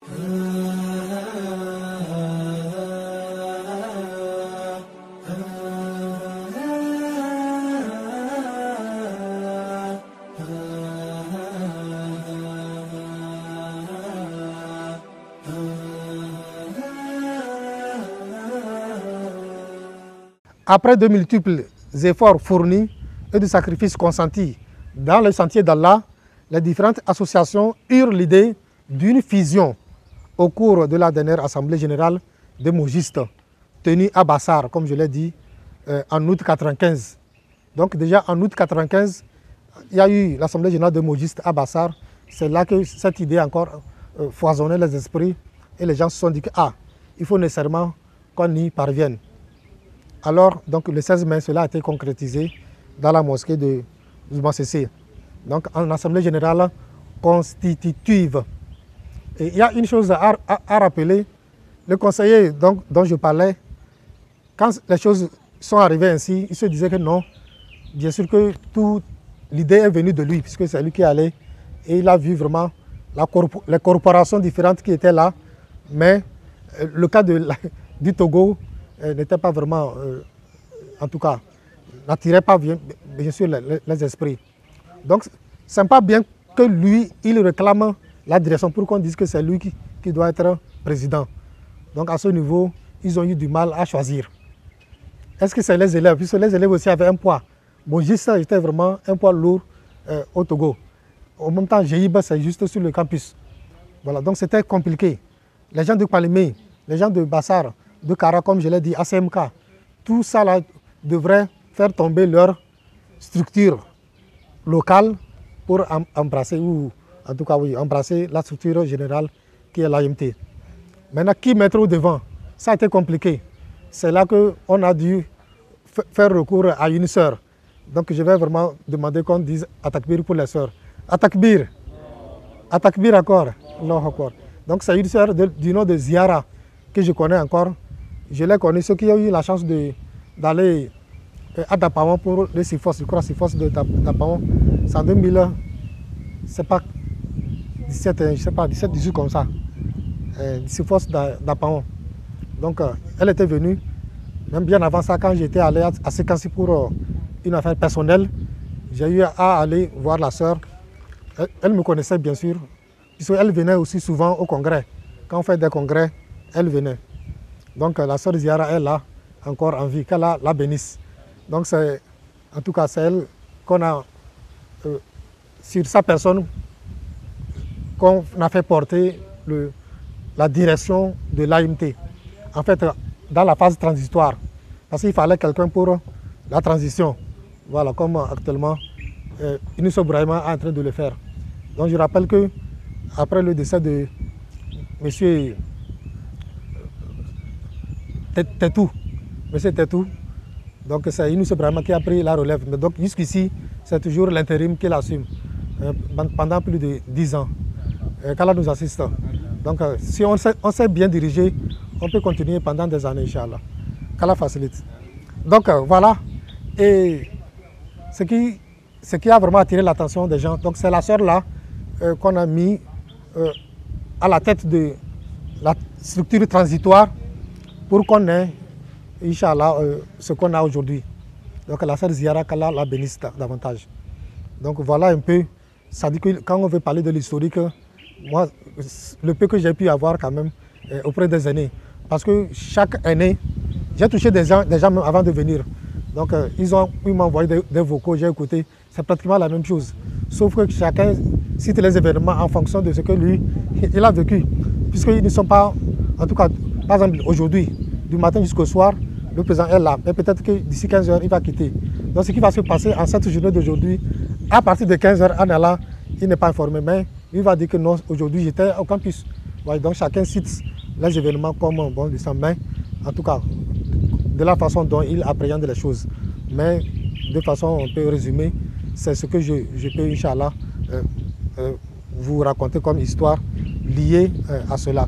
Après de multiples efforts fournis et de sacrifices consentis dans le sentier d'Allah, les différentes associations eurent l'idée d'une fusion au cours de la dernière Assemblée générale des Mogistes, tenue à Bassar, comme je l'ai dit, en août 1995. Donc déjà en août 1995, il y a eu l'Assemblée générale des Mogistes à Bassar. C'est là que cette idée encore foisonnait les esprits et les gens se sont dit que il faut nécessairement qu'on y parvienne. Alors, donc, le 16 mai, cela a été concrétisé dans la mosquée de Zoumassessé. Donc, en assemblée générale constitutive. Et il y a une chose à rappeler. Le conseiller dont je parlais, quand les choses sont arrivées ainsi, il se disait que non, bien sûr que l'idée est venue de lui, puisque c'est lui qui est allé et il a vu vraiment les corporations différentes qui étaient là. Mais le cas du Togo n'était pas vraiment, en tout cas, n'attirait pas bien sûr les esprits. Donc, ce n'est pas bien que lui, il réclame la direction pour qu'on dise que c'est lui qui doit être président. Donc, à ce niveau, ils ont eu du mal à choisir. Est-ce que c'est les élèves? Puisque les élèves aussi avaient un poids. Mogista était vraiment un poids lourd au Togo. Au même temps, Géiba, c'est juste sur le campus. Voilà, donc c'était compliqué. Les gens de Palimé, les gens de Bassar, de Kara, comme je l'ai dit, ACMK, tout ça là devrait faire tomber leur structure locale pour embrasser, ou en tout cas oui, embrasser la structure générale qui est l'AMT. Maintenant, qui mettre au devant? Ça a été compliqué. C'est là qu'on a dû faire recours à une sœur. Donc je vais vraiment demander qu'on dise Atakbir pour les sœurs. Atakbir. Atakbir encore. Non, encore. Donc c'est une sœur du nom de Ziara que je connais encore. Je l'ai connue, ceux qui ont eu la chance d'aller à Dapaon pour le SIFOS, je crois SIFOS de Dapaon. C'est en 2000, c'est pas 17, je sais pas, 17, 18 comme ça. SIFOS Dapaon. Donc elle était venue, même bien avant ça, quand j'étais allé à Séquenci pour une affaire personnelle, j'ai eu à aller voir la sœur. Elle me connaissait bien sûr, puisqu'elle venait aussi souvent au congrès. Quand on fait des congrès, elle venait. Donc la sœur Ziara est là, encore en vie, qu'Allah la bénisse. Donc c'est, en tout cas, c'est elle qu'on a, sur sa personne, qu'on a fait porter la direction de l'AMT. En fait, dans la phase transitoire, parce qu'il fallait quelqu'un pour la transition. Voilà, comme actuellement, Inousso Brahima est en train de le faire. Donc je rappelle que après le décès de M. Tetou, donc c'est Inousso Brahima qui a pris la relève. Mais donc jusqu'ici, c'est toujours l'intérim qui l'assume pendant plus de 10 ans. Qu'Allah nous assiste. Donc si on sait bien diriger, on peut continuer pendant des années, Inch'Allah. Qu'Allah facilite. Donc voilà. Et ce qui a vraiment attiré l'attention des gens, donc c'est la sœur là qu'on a mis à la tête de la structure transitoire pour qu'on ait, Inch'Allah, ce qu'on a aujourd'hui. Donc la sœur Ziara, qu'Allah la bénisse davantage. Donc voilà un peu, ça dit que quand on veut parler de l'historique, moi, le peu que j'ai pu avoir quand même auprès des aînés, parce que chaque année, j'ai touché des gens même avant de venir. Donc ils m'ont envoyé des vocaux, j'ai écouté, c'est pratiquement la même chose. Sauf que chacun cite les événements en fonction de ce que lui, il a vécu. Puisqu'ils ne sont pas, en tout cas, par exemple aujourd'hui, du matin jusqu'au soir, le président est là. Mais peut-être que d'ici 15 h, il va quitter. Donc ce qui va se passer en cette journée d'aujourd'hui, à partir de 15 h, en allant, il n'est pas informé. Mais il va dire que non, aujourd'hui j'étais au campus. Ouais, donc chacun cite les événements comme bon de sa main, en tout cas, de la façon dont il appréhende les choses. Mais de façon un peu résumée, c'est ce que je peux, Inch'Allah, vous raconter comme histoire liée à cela.